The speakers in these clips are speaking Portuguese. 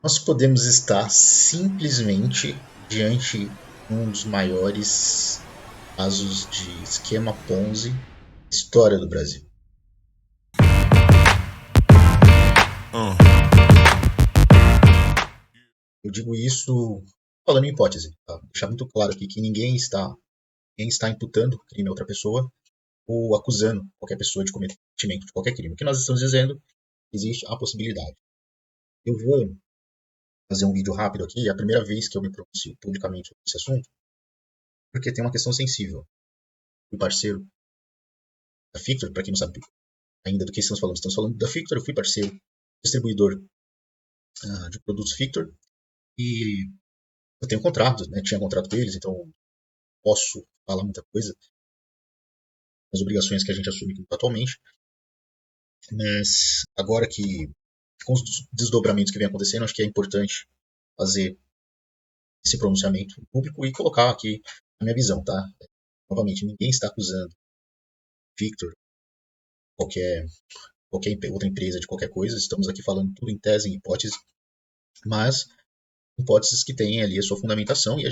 Nós podemos estar simplesmente diante de um dos maiores casos de esquema Ponzi da história do Brasil. Eu digo isso falando em hipótese, tá? Deixar muito claro aqui que ninguém está imputando crime a outra pessoa ou acusando qualquer pessoa de cometimento de qualquer crime. O que nós estamos dizendo, existe a possibilidade. Eu vou fazer um vídeo rápido aqui, é a primeira vez que eu me pronuncio publicamente sobre esse assunto, porque tem uma questão sensível. O parceiro da Fictor, para quem não sabe ainda do que estamos falando da Fictor, eu fui parceiro distribuidor de produtos Fictor e eu tenho contrato, né, tinha contrato com eles, então posso falar muita coisa das obrigações que a gente assume atualmente, mas agora que com os desdobramentos que vem acontecendo, acho que é importante fazer esse pronunciamento público e colocar aqui a minha visão, tá? Novamente, ninguém está acusando Victor, qualquer, qualquer outra empresa de qualquer coisa, estamos aqui falando tudo em tese, em hipótese, mas hipóteses que têm ali a sua fundamentação e a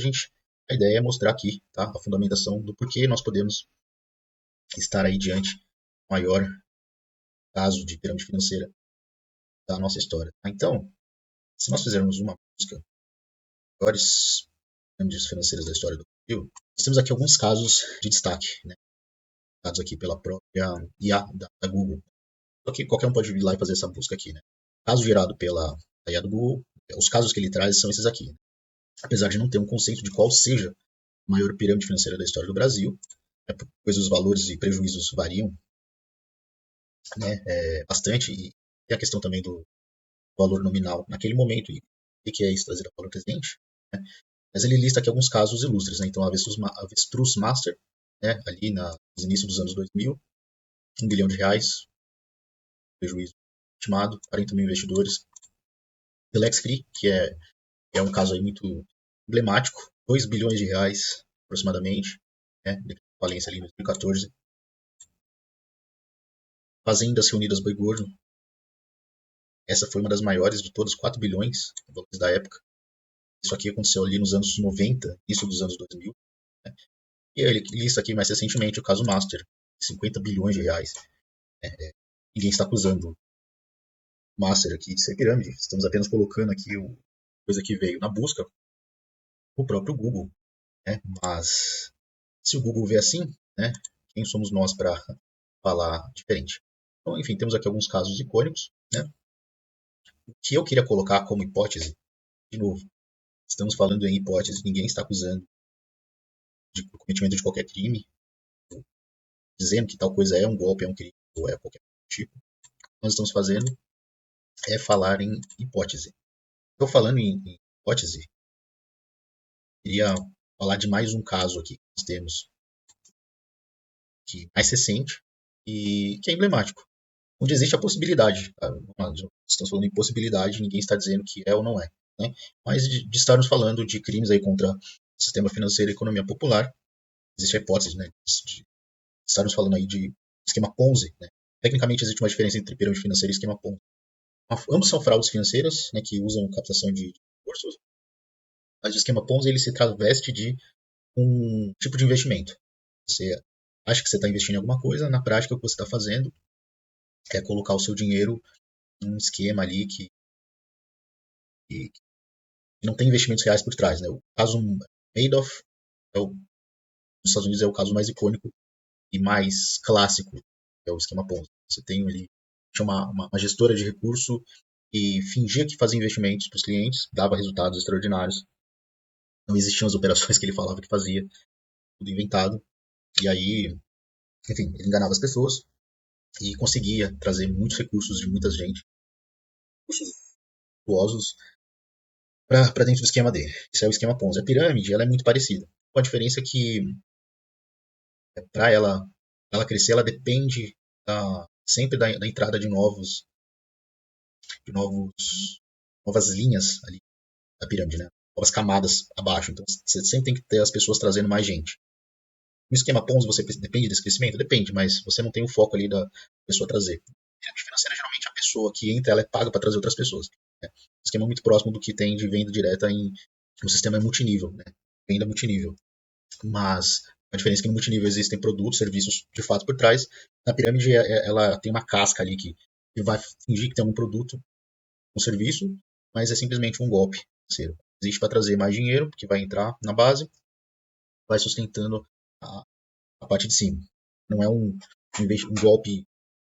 ideia é mostrar aqui, tá, a fundamentação do porquê nós podemos estar aí diante do maior caso de pirâmide financeira da nossa história. Então, se nós fizermos uma busca das maiores pirâmides financeiras da história do Brasil, nós temos aqui alguns casos de destaque, né, dados aqui pela própria IA da Google. Só que qualquer um pode vir lá e fazer essa busca aqui, né? Caso gerado pela IA do Google, os casos que ele traz são esses aqui, né? Apesar de não ter um conceito de qual seja a maior pirâmide financeira da história do Brasil, pois os valores e prejuízos variam, né, bastante, e tem a questão também do valor nominal naquele momento, e o que é isso trazido ao valor presente, né? Mas ele lista aqui alguns casos ilustres, né? Então, a Avestruz Master, né, ali nos inícios dos anos 2000, R$ 1 bilhão, prejuízo estimado, 40 mil investidores. Relax Free, que é um caso aí muito emblemático, R$ 2 bilhões aproximadamente, né, de falência ali em 2014. Fazendas Reunidas Boi Gordo, essa foi uma das maiores de todas, 4 bilhões, valores da época. Isso aqui aconteceu ali nos anos 90, isso dos anos 2000. Né? E ele lista aqui mais recentemente o caso Master, R$ 50 bilhões. Ninguém está acusando o Master aqui de ser pirâmide, estamos apenas colocando aqui o coisa que veio na busca, o próprio Google. Né? Mas se o Google vê assim, né, quem somos nós para falar diferente? Então, enfim, temos aqui alguns casos icônicos. Né? O que eu queria colocar como hipótese, de novo, estamos falando em hipótese, ninguém está acusando de cometimento de qualquer crime, dizendo que tal coisa é um golpe, é um crime, ou é qualquer tipo. O que nós estamos fazendo é falar em hipótese. Estou falando em hipótese, queria falar de mais um caso aqui que nós temos, que é mais recente e que é emblemático, onde existe a possibilidade. Tá? Estamos falando em possibilidade, ninguém está dizendo que é ou não é. Né? Mas de estarmos falando de crimes aí contra o sistema financeiro e a economia popular, existe a hipótese, né, de estarmos falando aí de esquema Ponzi. Né? Tecnicamente existe uma diferença entre pirâmide financeira e esquema Ponzi. Ambos são fraudes financeiras, né, que usam captação de recursos, mas o esquema Ponzi ele se traveste de um tipo de investimento. Você acha que você está investindo em alguma coisa, na prática o que você está fazendo é colocar o seu dinheiro em um esquema ali que não tem investimentos reais por trás. Né? O caso Madoff nos Estados Unidos é o caso mais icônico e mais clássico, que é o esquema Ponzi. Você tem ali uma gestora de recurso e fingia que fazia investimentos para os clientes, dava resultados extraordinários. Não existiam as operações que ele falava que fazia, tudo inventado. E aí, enfim, ele enganava as pessoas e conseguia trazer muitos recursos de muita gente, recursos virtuosos, para dentro do esquema dele. Isso é o esquema Ponzi. A pirâmide ela é muito parecida, com a diferença que para ela crescer, ela depende sempre da entrada novas linhas ali da pirâmide, né? Novas camadas abaixo. Então você sempre tem que ter as pessoas trazendo mais gente. No esquema Ponzi você depende desse crescimento? Depende, mas você não tem o foco ali da pessoa trazer. A pirâmide financeira, geralmente, a pessoa que entra ela é paga para trazer outras pessoas. né? Um esquema muito próximo do que tem de venda direta em um sistema multinível, né? Venda multinível. Mas a diferença é que no multinível existem produtos, serviços de fato por trás. Na pirâmide, ela tem uma casca ali que vai fingir que tem um produto, um serviço, mas é simplesmente um golpe financeiro. Existe para trazer mais dinheiro, que vai entrar na base, vai sustentando a parte de cima. Não é um golpe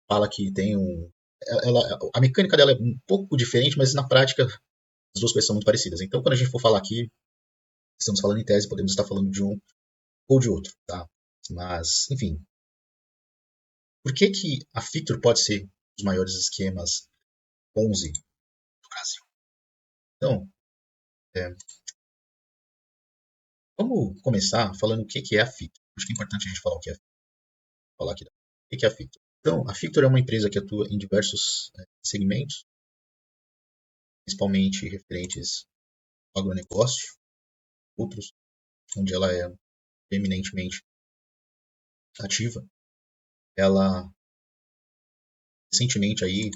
fala que tem um. A mecânica dela é um pouco diferente, mas na prática as duas coisas são muito parecidas. Então, quando a gente for falar aqui, estamos falando em tese, podemos estar falando de um ou de outro, tá? Mas, enfim, por que que a Fictor pode ser um dos maiores esquemas 11 do Brasil? Então, é, vamos começar falando o que que é a Fictor. Acho que é importante a gente falar o que é falar aqui. O que é a Fictor? Então, a Fictor é uma empresa que atua em diversos segmentos, principalmente referentes ao agronegócio, outros, onde ela é eminentemente ativa. Ela, recentemente aí,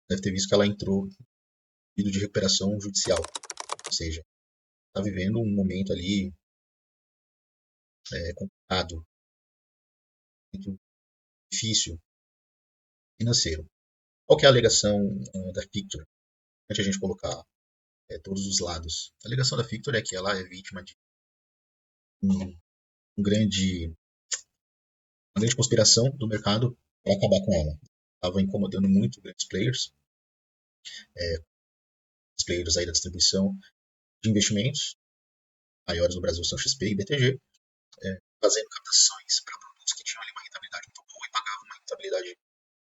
deve ter visto que ela entrou em pedido de recuperação judicial, ou seja, está vivendo um momento ali complicado, muito difícil financeiro. Qual que é a alegação da Fictor? Antes de a gente colocar todos os lados. A alegação da Fictor é que ela é vítima de um, um grande, uma grande conspiração do mercado para acabar com ela. Estava incomodando muito grandes players, os players aí da distribuição de investimentos, maiores no Brasil são XP e BTG, fazendo captações para produtos que tinham ali uma rentabilidade muito boa e pagavam uma rentabilidade,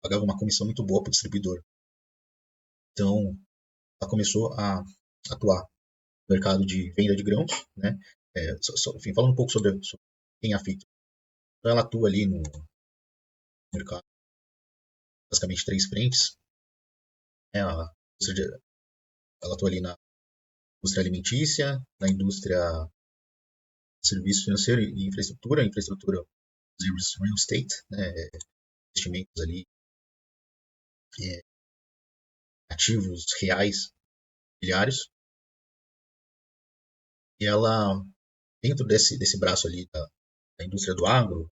pagavam uma comissão muito boa para o distribuidor. Então, ela começou a atuar no mercado de venda de grãos, né? Enfim, falando um pouco sobre quem é a Fictor. Então, ela atua ali no mercado, basicamente três frentes. Ela atua ali na indústria alimentícia, na indústria de serviço financeiro e infraestrutura, real estate, né? Investimentos ali, ativos reais, imobiliários. E ela, dentro desse braço ali da indústria do agro,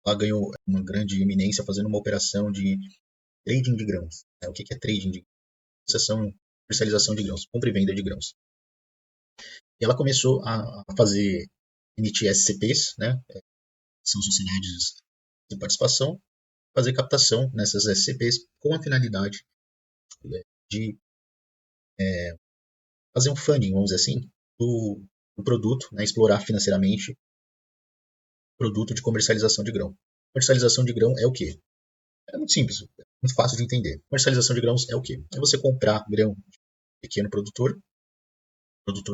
ela ganhou uma grande eminência fazendo uma operação de trading de grãos. O que é trading de grãos? Comercialização de grãos, compra e venda de grãos. E ela começou a emitir SCPs, né? São sociedades de participação, fazer captação nessas SCPs com a finalidade de fazer um funding, vamos dizer assim, do produto, né? Explorar financeiramente o produto de comercialização de grão. Comercialização de grão é o quê? É muito simples, é muito fácil de entender. Comercialização de grãos é o quê? É você comprar grão de pequeno produtor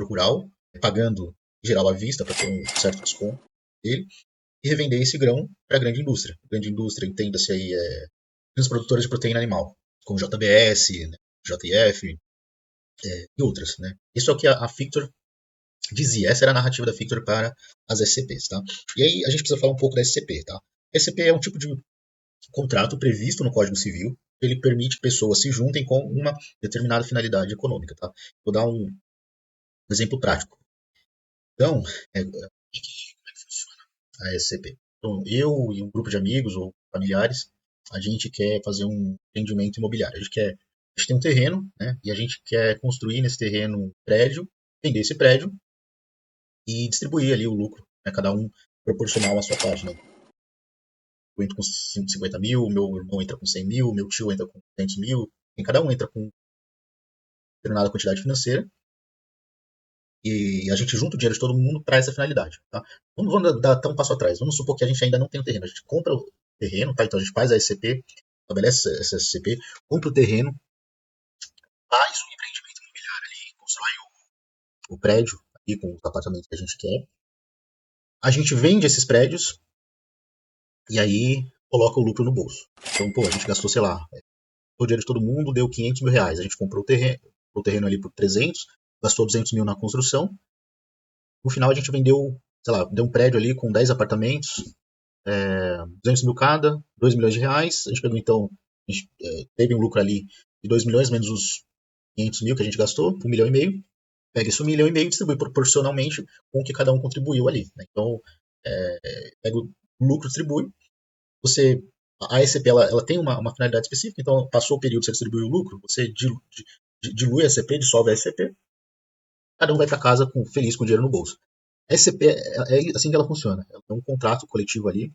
rural, pagando em geral à vista para ter um certo desconto dele, e revender esse grão para a grande indústria. Grande indústria, entenda-se aí, grandes produtores de proteína animal, como JBS, né, JF e outras. Né? Isso é o que a Fictor dizia, essa era a narrativa da Fictor para as SCPs. Tá? E aí a gente precisa falar um pouco da SCP. Tá? SCP é um tipo de contrato previsto no Código Civil, ele permite que pessoas se juntem com uma determinada finalidade econômica. Tá? Vou dar um exemplo prático. Então, como é que funciona a SCP? Então, eu e um grupo de amigos ou familiares, a gente quer fazer um empreendimento imobiliário. A gente tem um terreno, né? E a gente quer construir nesse terreno um prédio, vender esse prédio e distribuir ali o lucro, né? Cada um proporcional à sua parte, né? Eu entro com 150 mil, meu irmão entra com 100 mil, meu tio entra com 200 mil, e cada um entra com determinada quantidade financeira e a gente junta o dinheiro de todo mundo para essa finalidade. Tá? Vamos dar até um passo atrás. Vamos supor que a gente ainda não tem o terreno. A gente compra o terreno, tá? Então a gente faz a SCP, estabelece essa SCP, compra o terreno, faz o empreendimento imobiliário ali, constrói o prédio ali com os apartamentos que a gente quer. A gente vende esses prédios e aí coloca o lucro no bolso. Então, pô, a gente gastou, sei lá, o dinheiro de todo mundo, deu 500 mil reais. A gente comprou o terreno ali por 300, gastou 200 mil na construção. No final a gente vendeu, sei lá, deu um prédio ali com 10 apartamentos, 200 mil cada, 2 milhões de reais. A gente pegou então, a gente teve um lucro ali de 2 milhões menos os 500 mil que a gente gastou, 1,5 milhão, pega esse 1,5 milhão e distribui proporcionalmente com o que cada um contribuiu ali. Né? Então, pega o lucro, distribui. Você, a SCP ela tem uma finalidade específica, então passou o período, você distribuiu o lucro, você dilui a SCP, dissolve a SCP, cada um vai para casa feliz com o dinheiro no bolso. A SCP é assim que ela funciona. Ela tem um contrato coletivo ali,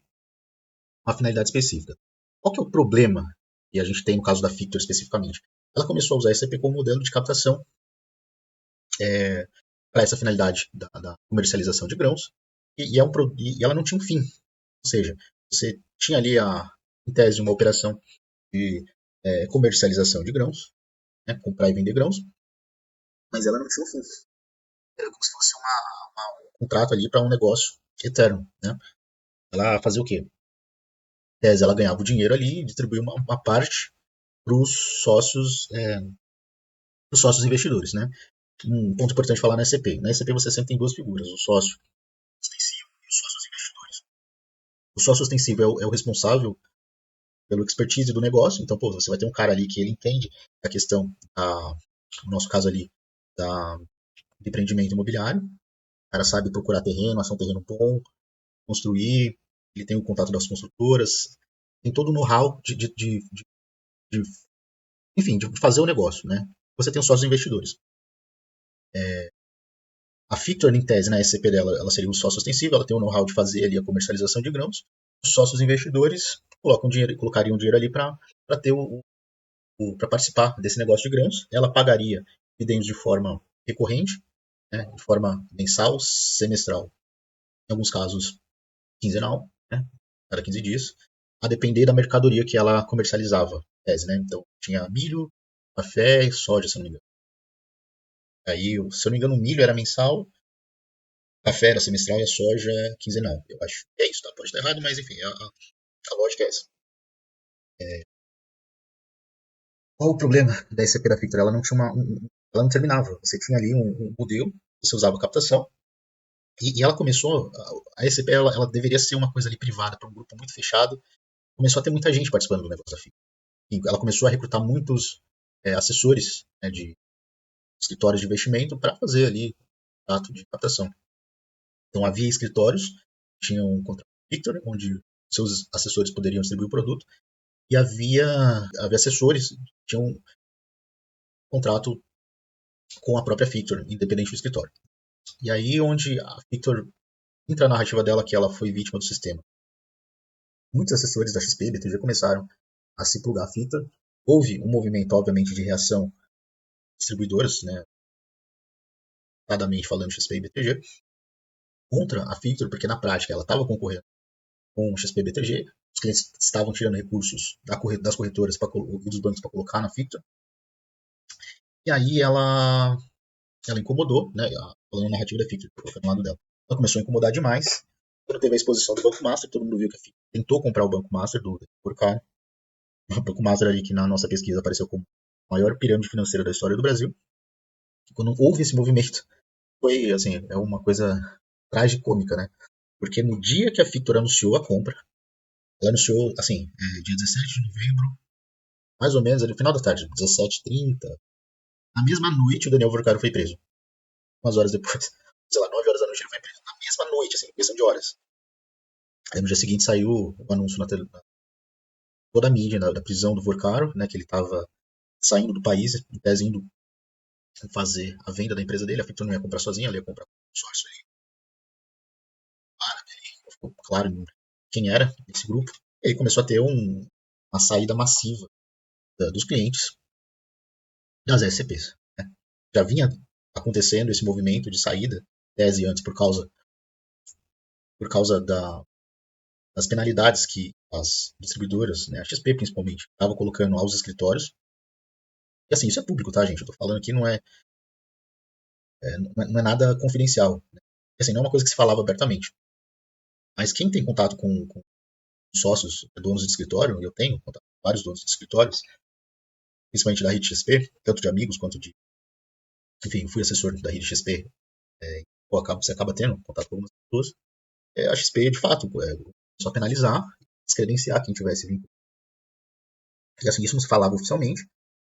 uma finalidade específica. Qual que é o problema que a gente tem no caso da Fictor especificamente? Ela começou a usar a SCP como modelo de captação para essa finalidade da comercialização de grãos e ela não tinha um fim. Ou seja, você tinha ali, em tese, uma operação de comercialização de grãos, né, comprar e vender grãos, mas ela não tinha um fim. Era como se fosse um contrato ali para um negócio eterno. Né? Ela fazia o quê? Em tese, ela ganhava o dinheiro ali e distribuía uma parte para os sócios investidores. Né? Um ponto importante falar na SCP. Na SCP você sempre tem duas figuras, o sócio ostensivo e os sócios investidores. O sócio ostensivo é o responsável pelo expertise do negócio, então pô, você vai ter um cara ali que ele entende a questão, no nosso caso ali, do empreendimento imobiliário, o cara sabe procurar terreno, achar um terreno bom, construir, ele tem o contato das construtoras, tem todo o know-how de, enfim, de fazer o negócio, né? Você tem os sócios investidores. A Fictor, em tese, na SCP dela, ela seria o sócio ostensivo, ela tem o know-how de fazer ali a comercialização de grãos. Os sócios investidores colocariam dinheiro ali para ter para participar desse negócio de grãos. Ela pagaria dividendos de forma recorrente, né, de forma mensal, semestral, em alguns casos quinzenal, né, cada 15 dias, a depender da mercadoria que ela comercializava. Tese, né? Então tinha milho, café e soja, se não me engano. Aí, se eu não me engano, o milho era mensal, café era semestral e a soja quinzenal. Eu acho que é isso, tá? Pode estar errado, mas enfim, a lógica é essa. Qual o problema da SCP da Fictor? Ela não tinha ela não terminava. Você tinha ali um modelo, você usava captação, e ela começou, a SCP ela deveria ser uma coisa ali privada para um grupo muito fechado. Começou a ter muita gente participando do negócio da Fictor. E ela começou a recrutar muitos assessores, né, de escritórios de investimento para fazer ali ato de captação. Então havia escritórios, tinham um contrato Victor, onde seus assessores poderiam distribuir o produto, e havia assessores, tinham um contrato com a própria Victor, independente do escritório. E aí onde a Victor entra a narrativa dela que ela foi vítima do sistema. Muitos assessores da XP e BTG começaram a se plugar a Victor. Houve um movimento, obviamente, de reação distribuidoras, né, falando XP e BTG, contra a Victor, porque na prática ela estava concorrendo com o XP e BTG, os clientes estavam tirando recursos das corretoras e dos bancos para colocar na Victor. E aí ela incomodou, né, falando a narrativa da Victor, colocando no lado dela. Ela começou a incomodar demais. Quando teve a exposição do Banco Master, todo mundo viu que a Victor tentou comprar o Banco Master por caro. O Banco Master ali que na nossa pesquisa apareceu como a maior pirâmide financeira da história do Brasil. E quando houve esse movimento, foi assim, é uma coisa tragicômica, né? Porque no dia que a Victor anunciou a compra, ela anunciou, assim, dia 17 de novembro, mais ou menos, ali no final da tarde, 17h30. Na mesma noite, o Daniel Vorcaro foi preso. Umas horas depois, sei lá, 9 horas da noite, ele foi preso. Na mesma noite, assim, questão de horas. Aí no dia seguinte saiu o anúncio na toda a mídia da prisão do Vorcaro, né, que ele estava saindo do país, em tese indo fazer a venda da empresa dele. A Fictor não ia comprar sozinha, ela ia comprar com um consórcio ali. Ficou claro quem era esse grupo. E aí começou a ter uma saída massiva dos clientes das SCPs. Né? Já vinha acontecendo esse movimento de saída, tese antes, por causa das penalidades que as distribuidoras, né, a XP principalmente, estavam colocando aos escritórios. E assim, isso é público, tá, gente? Eu tô falando aqui não é nada confidencial. Né? Assim, não é uma coisa que se falava abertamente. Mas quem tem contato com sócios, donos de escritório, eu tenho contato com vários donos de escritórios, principalmente da rede XP, tanto de amigos quanto de. Enfim, fui assessor da rede XP, você acaba tendo contato com algumas pessoas. A XP, de fato, só penalizar, descredenciar quem tivesse vínculo. E assim, isso não se falava oficialmente,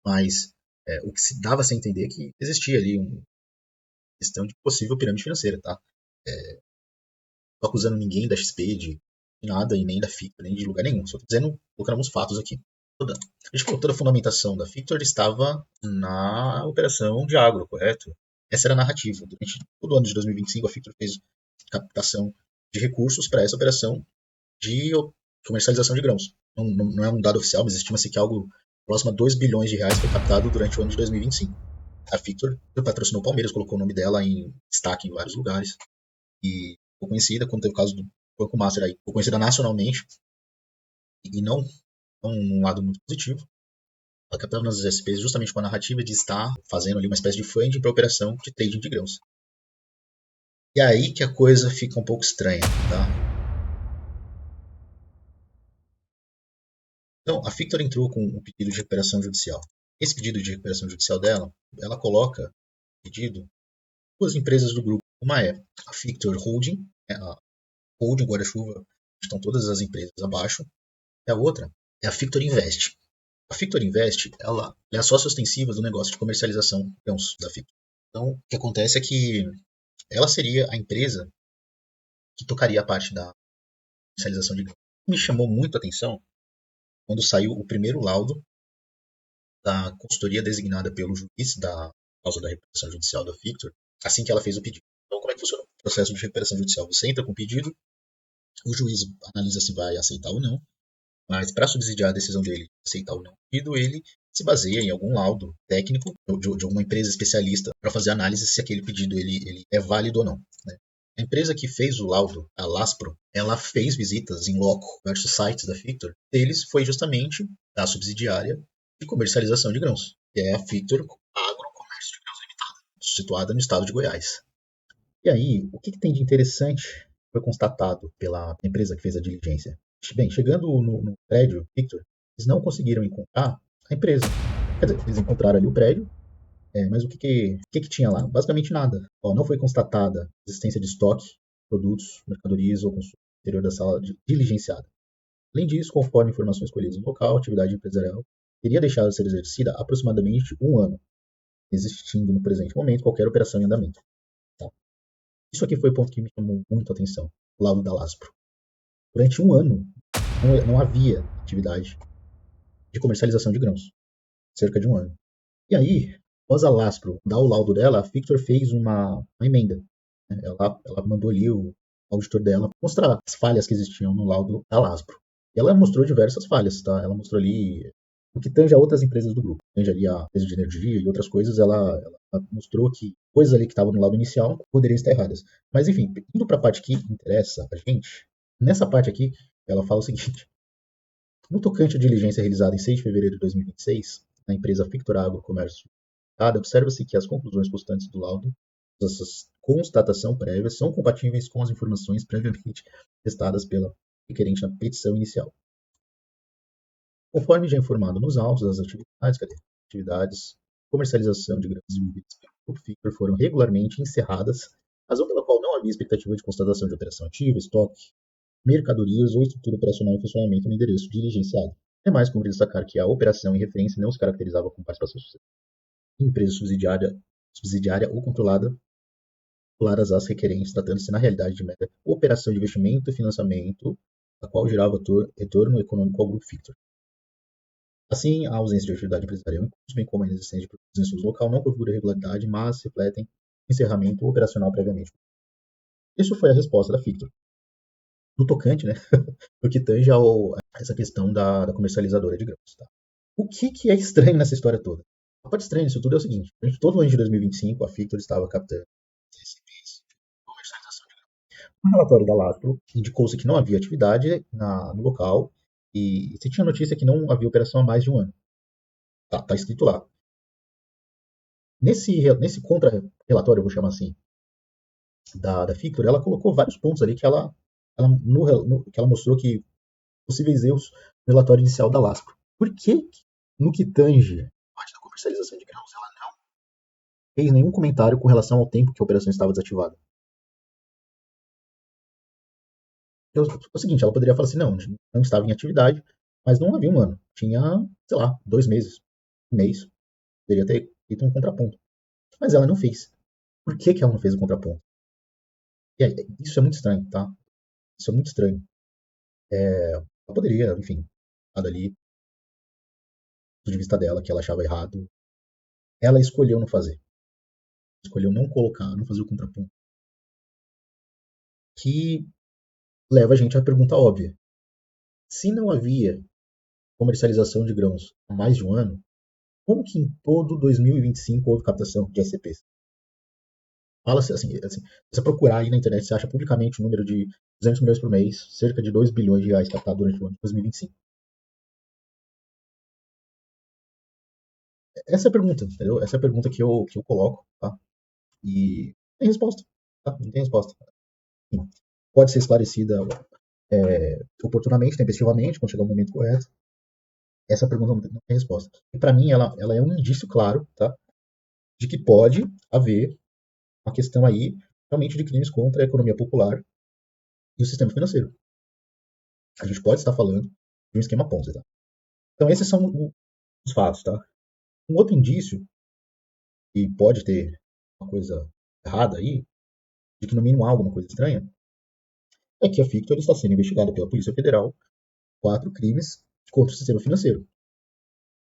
mas O que se dava a se entender que existia ali uma questão de possível pirâmide financeira, tá? Não tô acusando ninguém da XP de nada, e nem da Fictor, nem de lugar nenhum. Só tô dizendo, colocando alguns fatos aqui. A gente falou, toda a fundamentação da Fictor estava na operação de agro, correto? Essa era a narrativa. Durante todo o ano de 2025, a Fictor fez captação de recursos para essa operação de comercialização de grãos. Não é um dado oficial, mas estima-se que algo próximo a 2 bilhões de reais foi captado durante o ano de 2025. A Fictor patrocinou o Palmeiras, colocou o nome dela em destaque em vários lugares e ficou conhecida, quando teve o caso do Banco Master aí, ficou conhecida nacionalmente e não um lado muito positivo. Ela captava nas SPs justamente com a narrativa de estar fazendo ali uma espécie de funding para a operação de trading de grãos. E aí que a coisa fica um pouco estranha, tá? Então, a Fictor entrou com um pedido de recuperação judicial. Esse pedido de recuperação judicial dela, ela coloca pedido duas empresas do grupo. Uma é a Fictor Holding, a Holding Guarda-Chuva, estão todas as empresas abaixo, e a outra é a Fictor Invest. A Fictor Invest, ela é a sócia ostensiva do negócio de comercialização de grãos da Fictor. Então, o que acontece é que ela seria a empresa que tocaria a parte da comercialização de grãos. Me chamou muito a atenção quando saiu o primeiro laudo da consultoria designada pelo juiz da causa da recuperação judicial da Fictor, assim que ela fez o pedido. Então, como é que funciona o processo de recuperação judicial? Você entra com o pedido, o juiz analisa se vai aceitar ou não, mas para subsidiar a decisão dele aceitar ou não o pedido, ele se baseia em algum laudo técnico de alguma empresa especialista para fazer análise se aquele pedido ele é válido ou não. Né? A empresa que fez o laudo, a Laspro, ela fez visitas em loco diversos sites da Fictor. Deles foi justamente a subsidiária de comercialização de grãos, que é a Fictor Agrocomércio de Grãos Limitada, situada no estado de Goiás. E aí, o que tem de interessante foi constatado pela empresa que fez a diligência? Bem, chegando no prédio, Victor, eles não conseguiram encontrar a empresa. Quer dizer, eles encontraram ali o prédio, mas o que tinha lá? Basicamente nada. Ó, não foi constatada a existência de estoque, produtos, mercadorias ou consumo interior da sala diligenciada. Além disso, conforme informações colhidas no local, a atividade empresarial teria deixado de ser exercida há aproximadamente um ano, existindo no presente momento qualquer operação em andamento. Tá? Isso aqui foi o ponto que me chamou muito a atenção, o laudo da Laspro. Durante um ano, não havia atividade de comercialização de grãos, cerca de um ano. E aí, após a Laspro dar o laudo dela, a Fictor fez uma emenda. Né? Ela mandou ali o auditor dela mostrar as falhas que existiam no laudo da Laspro. E ela mostrou diversas falhas, tá? Ela mostrou ali o que tange a outras empresas do grupo. Tange ali a empresa de energia e outras coisas, ela mostrou que coisas ali que estavam no laudo inicial poderiam estar erradas. Mas enfim, indo para a parte que interessa a gente, nessa parte aqui, ela fala o seguinte: no tocante à diligência realizada em 6 de fevereiro de 2026, na empresa Fictor Agro Comércio, observa-se que as conclusões constantes do laudo, essas constatação prévia, são compatíveis com as informações previamente testadas pela requerente na petição inicial. Conforme já informado nos autos, as atividades de comercialização de grãos desenvolvidas pelo Grupo Fictor foram regularmente encerradas, razão pela qual não havia expectativa de constatação de operação ativa, estoque, mercadorias ou estrutura operacional em funcionamento no endereço diligenciado. Ademais, convém destacar que a operação em referência não se caracterizava como participação em empresa subsidiária ou controlada claras às requerentes, tratando-se na realidade de mera operação de investimento e financiamento, a qual gerava retorno econômico ao Grupo Fictor. Assim, a ausência de atividade empresarial em curso, bem como a inexistência de produtos em local, não configura irregularidade, mas refletem encerramento operacional previamente. Isso foi a resposta da Fictor. No tocante, né, no que tange a essa questão da comercializadora de grãos. Tá? O que é estranho nessa história toda? A parte estranha disso tudo é o seguinte: durante todo o ano de 2025, a Fictor estava captando recebíveis de comercialização de grãos. No relatório da LASPRO, indicou-se que não havia atividade no local e se tinha notícia que não havia operação há mais de um ano. Tá escrito lá. Nesse contra-relatório, eu vou chamar assim, da Fictor, ela colocou vários pontos ali que ela mostrou que possíveis erros no relatório inicial da LASPRO. Por que, no que tange a parte da comercialização de grãos, ela não fez nenhum comentário com relação ao tempo que a operação estava desativada? É o seguinte, ela poderia falar assim, não estava em atividade, mas não havia um ano. Tinha, sei lá, 2 meses, um mês. poderia ter feito um contraponto. Mas ela não fez. Por que ela não fez o contraponto? Isso é muito estranho, tá? Isso é muito estranho. Ela poderia, enfim, estar ali, do ponto de vista dela, que ela achava errado. Ela escolheu não fazer. Escolheu não colocar, não fazer o contraponto. Que leva a gente à pergunta óbvia. Se não havia comercialização de grãos há mais de um ano, como que em todo 2025 houve captação de SCPs? Fala-se assim, se você procurar aí na internet, você acha publicamente o número de 200 milhões por mês, cerca de 2 bilhões de reais captados durante o ano de 2025. Essa é a pergunta, entendeu? Essa é a pergunta que eu coloco, tá? E não tem resposta, tá? Não tem resposta. Pode ser esclarecida oportunamente, tempestivamente, quando chegar o momento correto. Essa pergunta não tem resposta. E para mim, ela é um indício claro, tá? De que pode haver uma questão aí realmente de crimes contra a economia popular e o sistema financeiro. A gente pode estar falando de um esquema Ponzi, tá? Então esses são os fatos, tá? Um outro indício que pode ter uma coisa errada aí, de que no mínimo há alguma coisa estranha, é que a Fictor está sendo investigada pela Polícia Federal por 4 crimes contra o sistema financeiro.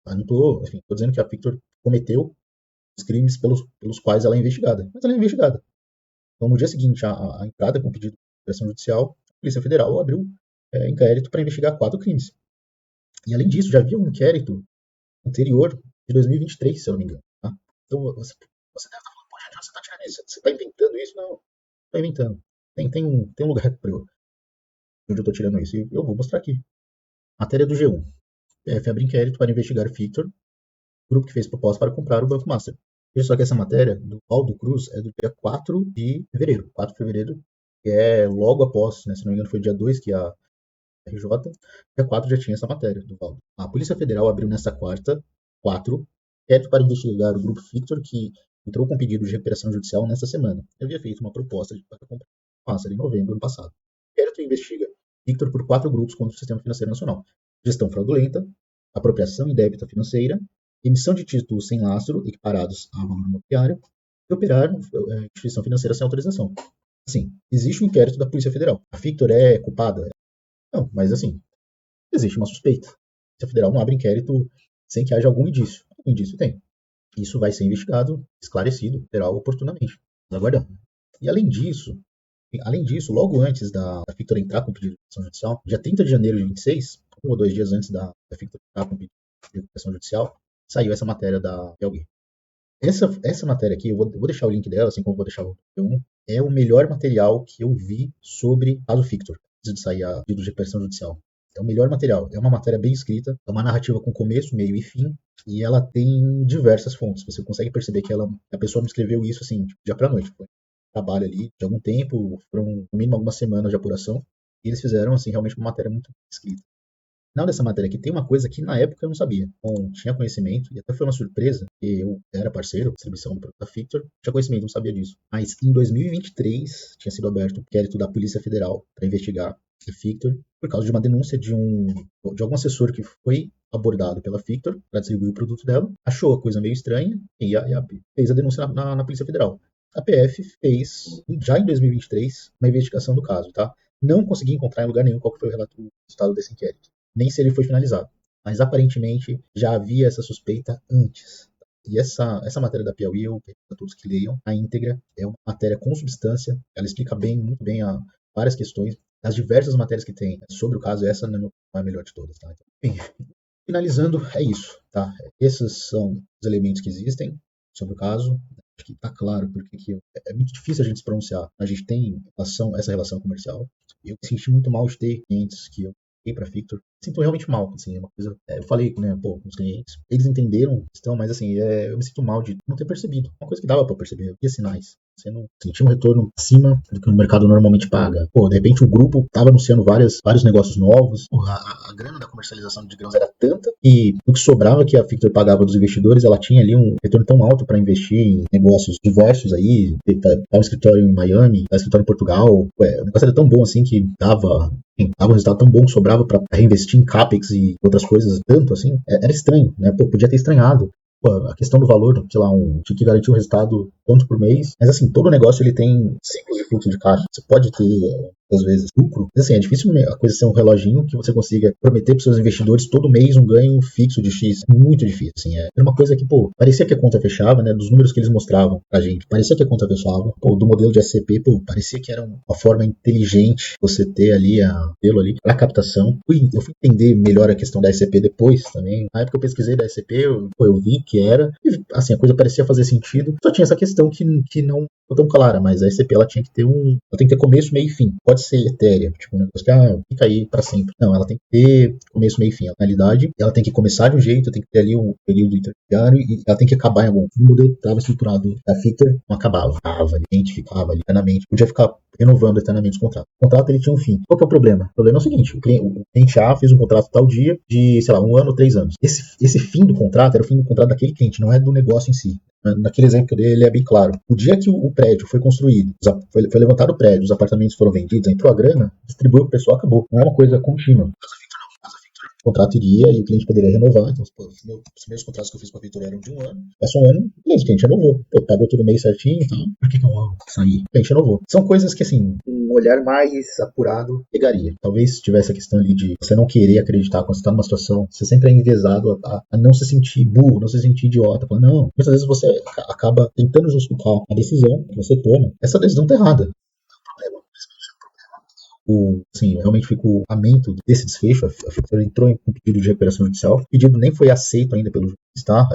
Eu não estou dizendo que a Fictor cometeu os crimes pelos quais ela é investigada, mas ela é investigada. Então, no dia seguinte à entrada com pedido de operação judicial, a Polícia Federal abriu inquérito para investigar 4 crimes. E, além disso, já havia um inquérito anterior, de 2023, se eu não me engano. Tá? Então, você deve estar falando, poxa, de onde você está tirando isso? Você está inventando isso? Não, não estou inventando. Tem um lugar para onde eu estou tirando isso. E eu vou mostrar aqui. Matéria do G1. PF abre inquérito para investigar Fictor, grupo que fez proposta para comprar o Banco Master. Veja só que essa matéria do Aldo Cruz é do dia 4 de fevereiro. 4 de fevereiro, que é logo após, né, se não me engano foi dia 2 que a RJ, dia 4 já tinha essa matéria do Valdo. A Polícia Federal abriu nesta quarta, 4, inquérito para investigar o grupo Fictor, que entrou com pedido de recuperação judicial nesta semana. Eu havia feito uma proposta para comprar o Master em novembro do ano passado. O inquérito investiga Fictor por 4 grupos contra o sistema financeiro nacional: gestão fraudulenta, apropriação indébita financeira, emissão de títulos sem lastro equiparados a valor imobiliário e operar instituição financeira sem autorização. Assim, existe um inquérito da Polícia Federal. A Fictor é culpada? Não, mas assim, existe uma suspeita. A Polícia Federal não abre inquérito sem que haja algum indício. Algum indício tem. Isso vai ser investigado, esclarecido, terá oportunamente. Aguardando. E além disso, logo antes da Fictor entrar com o pedido de recuperação judicial, dia 30 de janeiro de 26, 1 ou 2 dias antes da Fictor entrar com o pedido de recuperação judicial, saiu essa matéria da Piauí. Essa matéria aqui, eu vou deixar o link dela, assim como vou deixar o P1, é o melhor material que eu vi sobre caso Fictor, antes de sair a pedido de recuperação judicial. É o melhor material. É uma matéria bem escrita, é uma narrativa com começo, meio e fim, e ela tem diversas fontes. Você consegue perceber que a pessoa não escreveu isso assim, tipo, dia para noite. Foi um trabalho ali de algum tempo, foram no mínimo algumas semanas de apuração, e eles fizeram assim realmente uma matéria muito escrita. No final dessa matéria aqui tem uma coisa que na época eu não sabia. Não tinha conhecimento, e até foi uma surpresa, porque eu era parceiro, distribuição do produto da Fictor, tinha conhecimento, não sabia disso. Mas em 2023 tinha sido aberto um inquérito da Polícia Federal para investigar a Fictor por causa de uma denúncia de algum assessor que foi abordado pela Fictor para distribuir o produto dela, achou a coisa meio estranha e fez a denúncia na Polícia Federal. A PF fez, já em 2023, uma investigação do caso, tá? Não consegui encontrar em lugar nenhum qual foi o resultado desse inquérito, nem se ele foi finalizado. Mas aparentemente já havia essa suspeita antes. E essa matéria da Piauí, eu pedi para todos que leiam a íntegra, é uma matéria com substância, ela explica muito bem várias questões. Das diversas matérias que tem sobre o caso, essa não é a melhor de todas. Tá? Enfim, finalizando, é isso. Tá? Esses são os elementos que existem sobre o caso. Acho que está claro porque é muito difícil a gente se pronunciar. A gente tem essa relação comercial. Eu me senti muito mal de ter clientes que eu para Fictor, sinto realmente mal, assim, é uma coisa, eu falei, né, com os clientes, eles entenderam a questão, mas assim, eu me sinto mal de não ter percebido, uma coisa que dava para perceber, havia sinais, você não sentia um retorno acima do que o mercado normalmente paga. De repente o grupo estava anunciando vários negócios novos, a grana da comercialização de grãos era tanta e o que sobrava que a Fictor pagava dos investidores, ela tinha ali um retorno tão alto para investir em negócios diversos aí, um escritório em Miami, um escritório em Portugal, o negócio era tão bom assim que dava um resultado tão bom que sobrava para reinvestir em CAPEX e outras coisas tanto assim, era estranho, né? Podia ter estranhado pô, a questão do valor, sei lá, tinha que garantir um resultado tanto por mês, mas assim, todo negócio ele tem ciclos de fluxo de caixa. Você pode ter, às vezes, lucro, mas assim, é difícil a coisa ser um reloginho que você consiga prometer para seus investidores todo mês um ganho fixo de X. Muito difícil, assim, era uma coisa que, pô, parecia que a conta fechava, né, dos números que eles mostravam pra gente, parecia que a conta fechava, pô, do modelo de SCP, pô, parecia que era uma forma inteligente você ter ali modelo ali para captação. Eu fui entender melhor a questão da SCP depois também. Na época eu pesquisei da SCP, eu vi que era, e, assim, a coisa parecia fazer sentido, só tinha essa questão que não ficou tão clara, mas a SCP ela tinha que ter ela tem que ter começo, meio e fim. Pode ser etérea, tipo um negócio que fica aí pra sempre. Não, ela tem que ter começo, meio e fim. Na realidade, ela tem que começar de um jeito, tem que ter ali um período intermediário e ela tem que acabar em algum. O modelo estava estruturado da Fictor, não acabava. Ficava ali, ficava ali eternamente. Podia ficar renovando eternamente os contratos. O contrato ele tinha um fim. Qual que é o problema? O problema é o seguinte: o cliente A fez um contrato tal dia de, sei lá, 1 ano, 3 anos. Esse fim do contrato era o fim do contrato daquele cliente, não é do negócio em si. Naquele exemplo que eu dei, ele é bem claro. O dia que o prédio foi construído, foi levantado o prédio, os apartamentos foram vendidos, entrou a grana, distribuiu o pessoal, acabou. Não é uma coisa contínua. O contrato iria e o cliente poderia renovar. Então, os meus contratos que eu fiz com a Victoria eram de 1 ano. Passou 1 ano, beleza, o cliente renovou. Pô, pagou todo mês certinho e tal. Por que eu vou sair? O cliente renovou. São coisas que, assim, um olhar mais apurado pegaria. Talvez tivesse a questão ali de você não querer acreditar quando você está numa situação, você sempre é enviesado a não se sentir burro, não se sentir idiota. Não. Muitas vezes você acaba tentando justificar a decisão que você toma. Essa decisão tá errada. Sim, eu realmente fico lamento desse desfecho. A Fictor entrou com um pedido de recuperação judicial. O pedido nem foi aceito ainda pelo juiz, tá?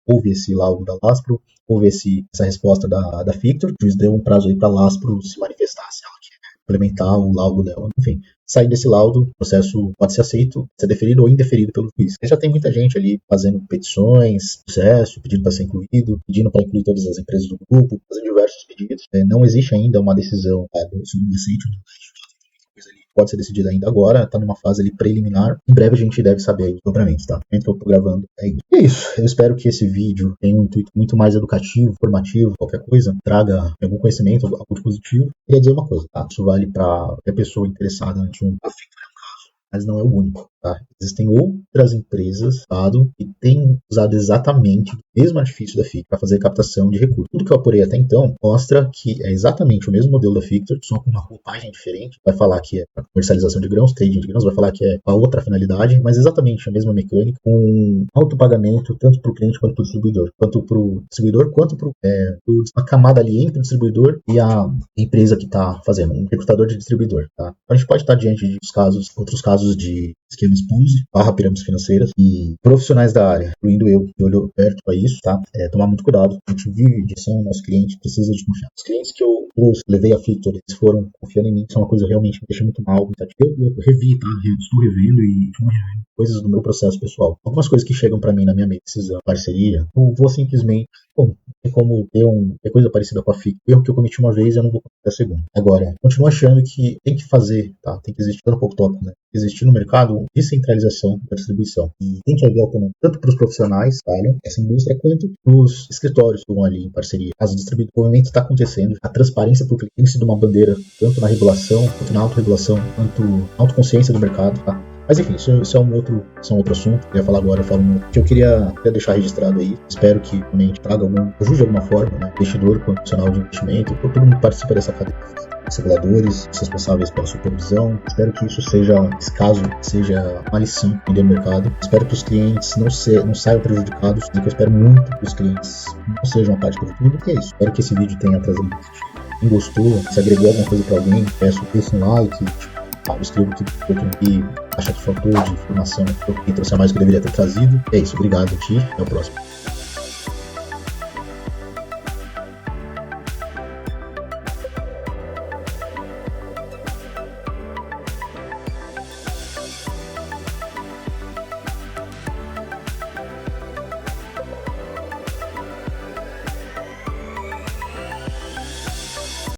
Houve esse laudo da Laspro, houve essa resposta da Fictor. O juiz deu um prazo aí para a Laspro se manifestar, se ela quer implementar o laudo dela. Enfim, sair desse laudo, o processo pode ser aceito, ser deferido ou indeferido pelo juiz. E já tem muita gente ali fazendo petições, processo, pedindo para ser incluído, pedindo para incluir todas as empresas do grupo, fazendo diversos pedidos. Não existe ainda uma decisão sobre o aceite ou não. Pode ser decidido ainda agora, está numa fase ali preliminar. Em breve a gente deve saber os dobramentos, tá? Então eu tô gravando aí. E é isso. Eu espero que esse vídeo tenha um intuito muito mais educativo, formativo, qualquer coisa, traga algum conhecimento, algo de positivo. Queria dizer uma coisa, tá? Isso vale para qualquer pessoa interessada no assunto. Mas não é o único, tá? Existem outras empresas, que têm usado exatamente o mesmo artifício da Fictor para fazer captação de recursos. Tudo que eu apurei até então mostra que é exatamente o mesmo modelo da Fictor, só com uma roupagem diferente. Vai falar que é para comercialização de grãos, trading de grãos, vai falar que é para outra finalidade, mas exatamente a mesma mecânica, com autopagamento tanto para o cliente quanto para o distribuidor. Quanto para o distribuidor, quanto para a camada ali entre o distribuidor e a empresa que está fazendo, um recrutador de distribuidor, tá? A gente pode estar diante de outros casos de esquemas Ponzi, pirâmides financeiras e profissionais da área, incluindo eu, de olho aberto para isso, tá? Tomar muito cuidado. A gente vive de ação, nosso cliente precisa de confiança. Os clientes que eu trouxe, levei a Fictor, eles foram confiando em mim, isso é uma coisa que realmente me deixa muito mal. Eu revi, tá? Estou revendo e estou revendo coisas do meu processo pessoal. Algumas coisas que chegam para mim na minha decisão, parceria, eu vou simplesmente, tem como ter coisa parecida com a Fictor. Erro que eu cometi uma vez, eu não vou cometer a segunda. Agora, continuo achando que tem que fazer, tá? Tem que existir, um pouco tópico, né? Existir no mercado descentralização da distribuição. E tem que haver autonomia tanto para os profissionais, essa indústria, quanto para os escritórios que vão ali em parceria. Caso distribuído, o movimento está acontecendo. A transparência para o cliente tem sido uma bandeira, tanto na regulação, quanto na autorregulação, quanto na autoconsciência do mercado, tá? Mas enfim, isso é um outro assunto. Eu ia falar agora, eu falo que eu queria deixar registrado aí. Espero que realmente traga ajude de alguma forma, né? Investidor, profissional de investimento, todo mundo participa dessa cadeia. Os reguladores, os responsáveis pela supervisão. Espero que esse caso seja uma lição no mercado. Espero que os clientes não saiam prejudicados. Eu espero muito que os clientes não sejam a parte por tudo. E é isso. Espero que esse vídeo tenha trazido positivo. Quem gostou, se agregou alguma coisa para alguém, peço um like. Escrevo tudo que acha que faltou de informação que eu trouxe a mais que eu deveria ter trazido. É isso, obrigado a ti, até o próximo.